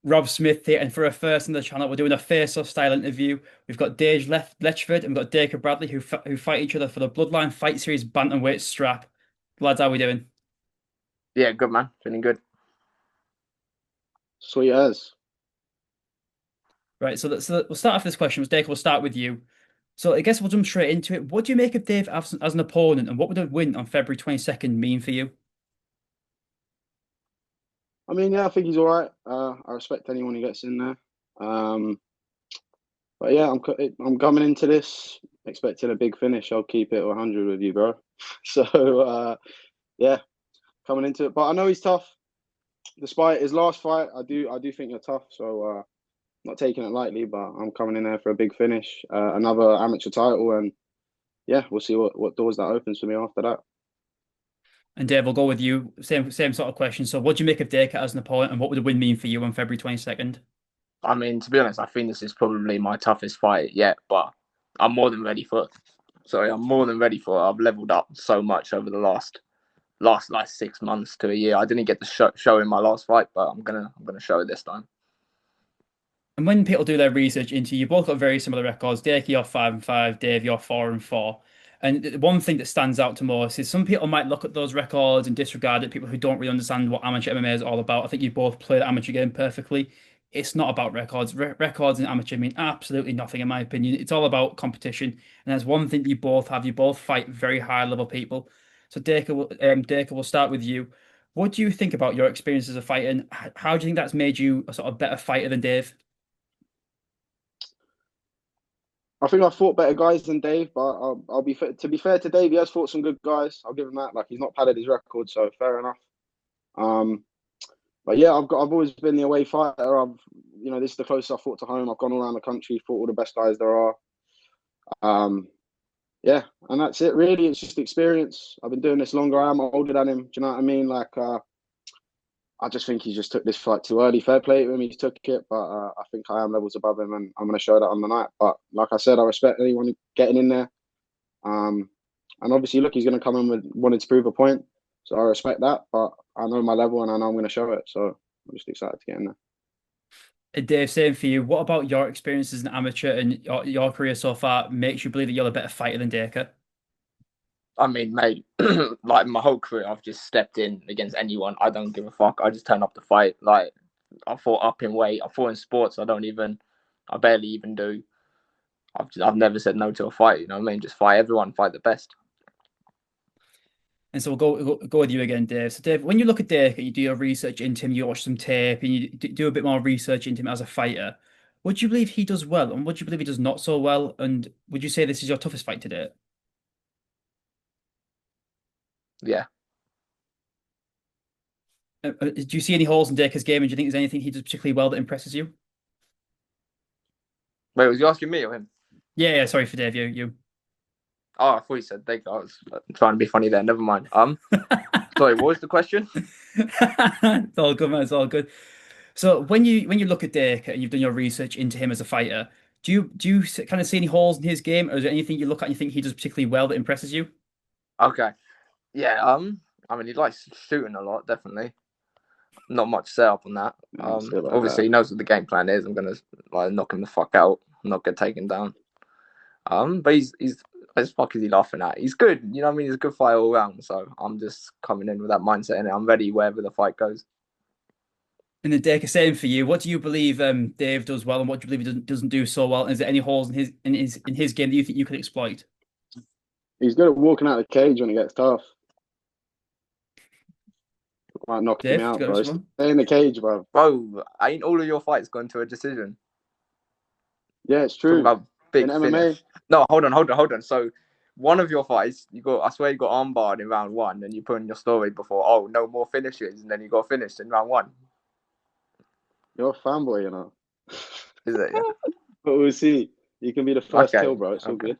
Rob Smith here, and for a first on the channel, we're doing a face-off style interview. We've got Letchford and we've got Dacre Bradley who fight each other for the Bloodline Fight Series bantamweight strap. Lads, how we doing? Yeah, good man. Feeling good. Sweet as. Right, so we'll start off this question. Dacre, we'll start with you. So I guess we'll jump straight into it. What do you make of Dave as an opponent, and what would a win on February 22nd mean for you? I mean, yeah, I think he's all right. I respect anyone who gets in there. Um, but yeah, I'm coming into this expecting a big finish. I'll keep it 100 with you, bro. So yeah, coming into it. But I know he's tough. Despite his last fight, I do think you're tough. So not taking it lightly, but I'm coming in there for a big finish, another amateur title, and yeah, we'll see what doors that opens for me after that. And Dave, we'll go with you. Same sort of question. So what do you make of Dacre as an opponent, and what would a win mean for you on February 22nd? I mean, to be honest, I think this is probably my toughest fight yet, but I'm more than ready for it. Sorry, I'm more than ready for it. I've leveled up so much over the last like 6 months to a year. I didn't get to show in my last fight, but I'm gonna show it this time. And when people do their research into you, both got very similar records. Dacre, you're 5-5. Dave, you're 4-4. And the one thing that stands out to most is some people might look at those records and disregard it. People who don't really understand what amateur MMA is all about. I think you both played amateur game perfectly. It's not about records. Records in amateur mean absolutely nothing, in my opinion. It's all about competition. And that's one thing that you both have. You both fight very high level people. So Dacre, we'll start with you. What do you think about your experience as a fighter, and how do you think that's made you a sort of better fighter than Dave? I think I fought better guys than Dave, but I'll be fair, to be fair to Dave, he has fought some good guys. I'll give him that. Like he's not padded his record, so fair enough. Um, but yeah, I've always been the away fighter. This is the closest I've fought to home. I've gone all around the country, fought all the best guys there are. Um, yeah, and that's it. Really, it's just experience. I've been doing this longer. I'm older than him. Do you know what I mean? Like, I just think he just took this fight too early. Fair play to him, he took it, but I think I am levels above him, and I'm going to show that on the night. But like I said, I respect anyone getting in there. Um, and obviously, look, he's going to come in with wanting to prove a point, so I respect that. But I know my level, and I know I'm going to show it. So I'm just excited to get in there. Dave, same for you. What about your experience as an amateur and your career so far makes you believe that you're a better fighter than Dacre? I mean, mate, like my whole career, I've just stepped in against anyone. I don't give a fuck. I just turn up to fight. Like I fought up in weight. I fought in sports. I barely even do. I've never said no to a fight. You know what I mean? Just fight everyone. Fight the best. And so we'll go with you again, Dave. So, Dave, when you look at Dacre, you do your research into him, you watch some tape, and you do a bit more research into him as a fighter. Would you believe he does well, and would you believe he does not so well? And would you say this is your toughest fight to date? Yeah. Do you see any holes in Dacre's game, and do you think there's anything he does particularly well that impresses you? Wait, was you asking me or him? Yeah, sorry for Dave, you. Oh, I thought you said Dacre. I was trying to be funny there. Never mind. Sorry. What was the question? It's all good, man. It's all good. So when you look at Dacre and you've done your research into him as a fighter, do you kind of see any holes in his game, or is there anything you look at and you think he does particularly well that impresses you? Okay. Yeah. I mean, he likes shooting a lot. Definitely. Not much set up on that. Yeah, I'll say it like Obviously that. he knows what the game plan is. I'm gonna like knock him the fuck out. I'm not gonna take him down. But he's what the fuck is he laughing at? He's good. You know what I mean? He's a good fighter all around. So I'm just coming in with that mindset and I'm ready wherever the fight goes. And the Dacre, same for you. What do you believe Dave does well, and what do you believe he doesn't do so well? And is there any holes in his game that you think you could exploit? He's good at walking out of the cage when it gets tough. Might knock me Dave, do you out, got bro. this Stay one? in the cage, bro. Bro, ain't all of your fights gone to a decision? Yeah, it's Talking true. about In big MMA, finish. No, hold on. So one of your fights, I swear you got armbarred in round one, and you put in your story before, oh, no more finishes, and then you got finished in round one. you're a fanboy, you know. Is it? Yeah. But we'll see. You can be the first Okay. kill, bro. It's all Okay. good.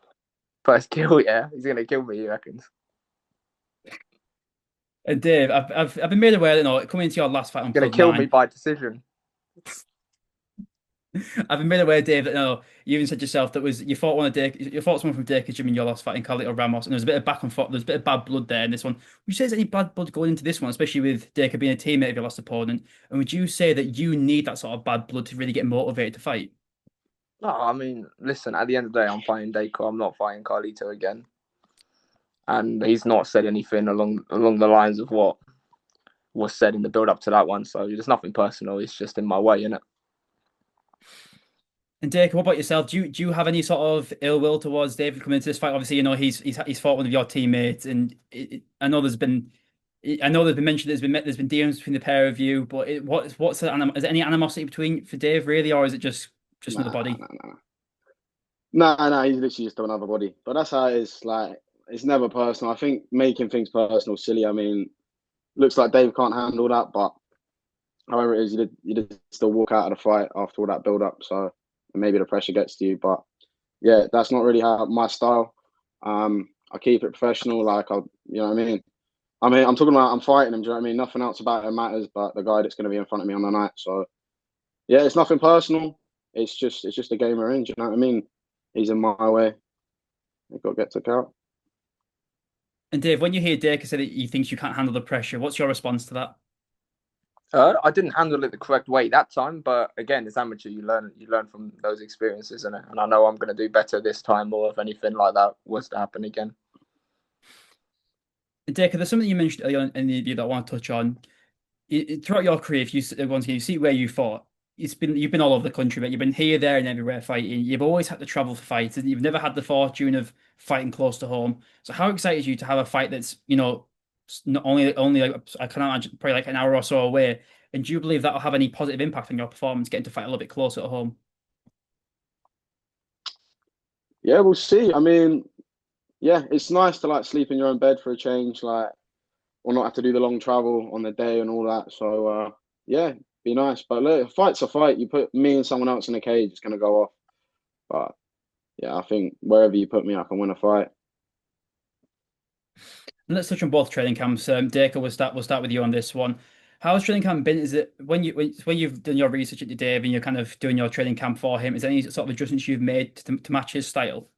First kill, yeah. He's gonna kill me, he reckons. And Dave, I've been made aware that coming into your last fight on He's gonna kill me Bloodline. by decision. I've been made aware, Dave, that no, you even said yourself that was you fought someone from Dacre Gym in your last fight in Carlito Ramos, and there was a bit of back and forth. There's a bit of bad blood there in this one. Would you say there's any bad blood going into this one, especially with Dacre being a teammate of your last opponent? And would you say that you need that sort of bad blood to really get motivated to fight? No, I mean, listen. At the end of the day, I'm fighting Dacre. I'm not fighting Carlito again, and he's not said anything along the lines of what was said in the build up to that one. So there's nothing personal. It's just in my way, innit? And Dacre, what about yourself? Do you have any sort of ill will towards David coming into this fight? Obviously, you know he's fought one of your teammates, and I know there's been mentioned there's been dealings between the pair of you, but what's is there any animosity between for Dave really, or is it just another Nah, body? nah, nah. Nah, he's literally just another body. But that's how it is. Like, it's never personal. I think making things personal is silly. I mean, looks like Dave can't handle that, but however it is, you did still walk out of the fight after all that build up. So maybe the pressure gets to you. But yeah, that's not really how my style. I keep it professional. Like, you know what I mean? I'm talking about I'm fighting him. Do you know what I mean? Nothing else about it matters, but the guy that's going to be in front of me on the night. So yeah, it's nothing personal. It's just a game we're in. Do you know what I mean? He's in my way. He got to get took out. And Dave, when you hear Dacre say that he thinks you can't handle the pressure, what's your response to that? I didn't handle it the correct way that time, but again, as amateur, you learn from those experiences, and I know I'm going to do better this time, or if anything like that was to happen again. And Dacre, there's something you mentioned earlier in the interview that I want to touch on. Throughout your career, if you once again you see where you fought, you've been all over the country, but you've been here, there, and everywhere fighting. You've always had to travel for fights, and you've never had the fortune of fighting close to home. So how excited are you to have a fight that's not only like, I can imagine probably like an hour or so away? And do you believe that'll have any positive impact on your performance, getting to fight a little bit closer at home? Yeah, we'll see. I mean, yeah, it's nice to like sleep in your own bed for a change, like, or not have to do the long travel on the day and all that. So yeah, be nice. But look, a fight's a fight. You put me and someone else in a cage, it's gonna go off. But yeah, I think wherever you put me, I can win a fight. And let's touch on both training camps. Dacre, we'll start with you on this one. How's training camp been? Is it when you've done your research into Dave and you're kind of doing your training camp for him? Is there any sort of adjustments you've made to match his style?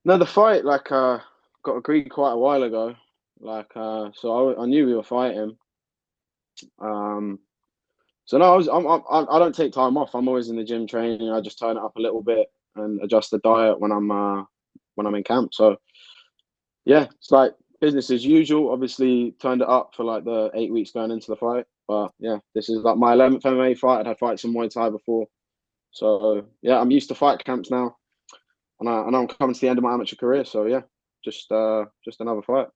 No, the fight got agreed quite a while ago. So I knew we were fighting. Um, so no, I don't take time off. I'm always in the gym training. I just turn it up a little bit and adjust the diet when I'm in camp. So yeah, it's like business as usual. Obviously, turned it up for like the 8 weeks going into the fight. But yeah, this is like my 11th MMA fight. I'd had fights in Muay Thai before, so yeah, I'm used to fight camps now, and I know I'm coming to the end of my amateur career. So yeah, just another fight.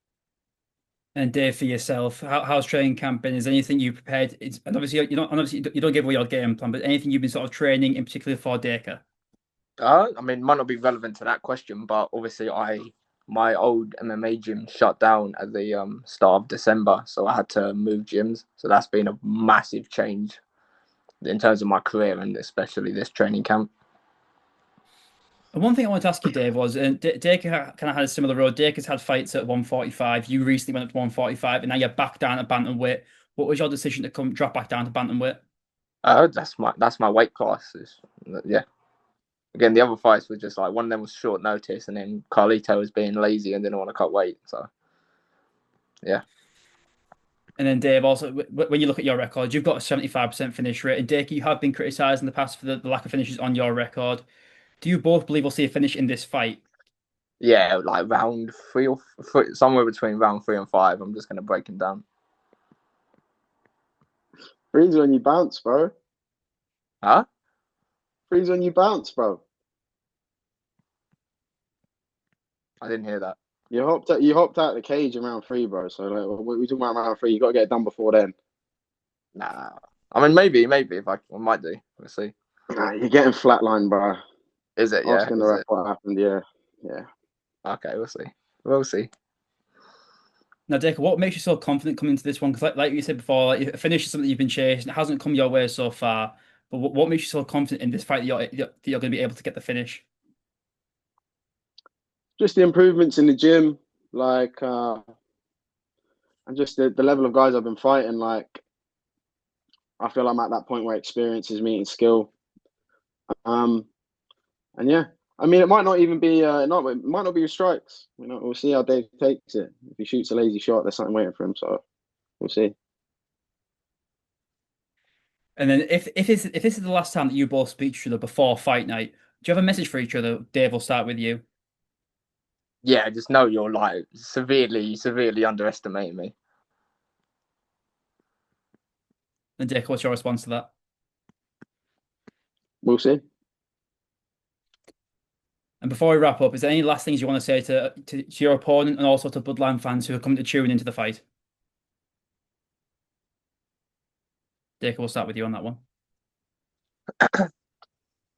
And Dave, for yourself, how's training camp been? Is anything you prepared? And obviously you don't give away your game plan, but anything you've been sort of training in particular for Dacre? I mean, might not be relevant to that question, but obviously, my old MMA gym shut down at the start of December, so I had to move gyms. So that's been a massive change in terms of my career and especially this training camp. And one thing I wanted to ask you, Dave, was Dacre kind of had a similar road. Dacre's had fights at 145. You recently went up to 145, and now you're back down at bantamweight. What was your decision to come drop back down to bantamweight? That's my weight class. Yeah. Again, the other fights were just like one of them was short notice, and then Carlito was being lazy and didn't want to cut weight. So yeah. And then Dave, also when you look at your record, you've got a 75% finish rate, and Dacre, you have been criticised in the past for the lack of finishes on your record. Do you both believe we'll see a finish in this fight? Yeah, like round three or somewhere between round 3 and 5. I'm just gonna break him down. Freeze when you bounce, bro. Huh? Freeze when you bounce, bro. I didn't hear that. You hopped out of the cage in round three, bro. So like, what we talking about round three? You got to get it done before then. Nah. I mean, maybe if I might do. We'll see. Nah, you're getting flatlined, bro. Is it? Yeah. Asking the Is ref it? what happened. Yeah, yeah. Okay, we'll see. We'll see. Now, Dacre, what makes you so confident coming into this one? Because, like you said before, like, a finish is something you've been chasing. It hasn't come your way so far. But what makes you so confident in this fight that you're going to be able to get the finish? Just the improvements in the gym, and just the level of guys I've been fighting. Like, I feel I'm at that point where experience is meeting skill. Um, and yeah, I mean, it might not even be it might not be with strikes. We'll see how Dave takes it. If he shoots a lazy shot, there's something waiting for him. So we'll see. And then if this is the last time that you both speak to each other before fight night, do you have a message for each other? Dave, will start with you. Yeah, just know you're like severely underestimating me. And Dacre, what's your response to that? We'll see. And before we wrap up, is there any last things you want to say to your opponent and also to Bloodline fans who are coming to tune into the fight? Dacre, we'll start with you on that one.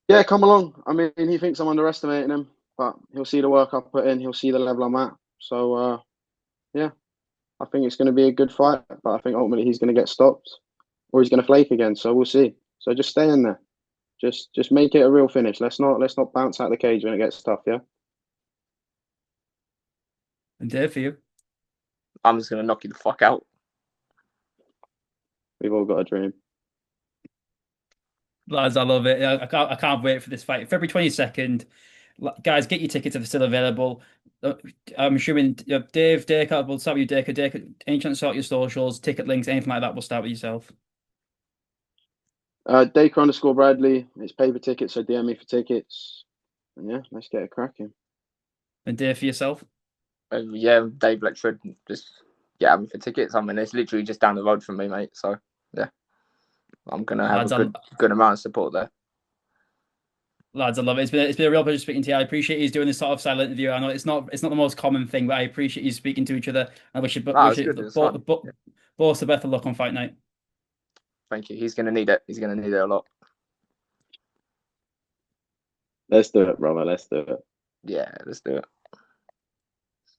Yeah, come along. I mean, he thinks I'm underestimating him, but he'll see the work I put in. He'll see the level I'm at. So yeah, I think it's going to be a good fight. But I think ultimately he's going to get stopped, or he's going to flake again. So we'll see. So just stay in there. Just make it a real finish. Let's not bounce out the cage when it gets tough. Yeah. And Dave, for you. I'm just gonna knock you the fuck out. We've all got a dream. Lads, I love it. I can't wait for this fight. February 22nd. Guys, get your tickets if they're still available. I'm assuming Dave, Dacre, we'll start with you, Dacre. Dacre, any chance to sort your socials, ticket links, anything like that, we'll start with yourself. Dacre_Bradley. It's paper tickets, so DM me for tickets. And yeah, let's get it cracking. And Dave, for yourself. Yeah, Dave Letchford. Just get me for tickets. I mean, it's literally just down the road from me, mate. So yeah, I'm gonna have Lads, a good amount of support there. Lads, I love it. It's been a real pleasure speaking to you. I appreciate you doing this sort of silent interview. I know it's not the most common thing, but I appreciate you speaking to each other. I wish you No, it's good. It's fun. both the best of luck on fight night. Thank you. He's gonna need it. He's gonna need it a lot. Let's do it, brother. Let's do it. Yeah, let's do it.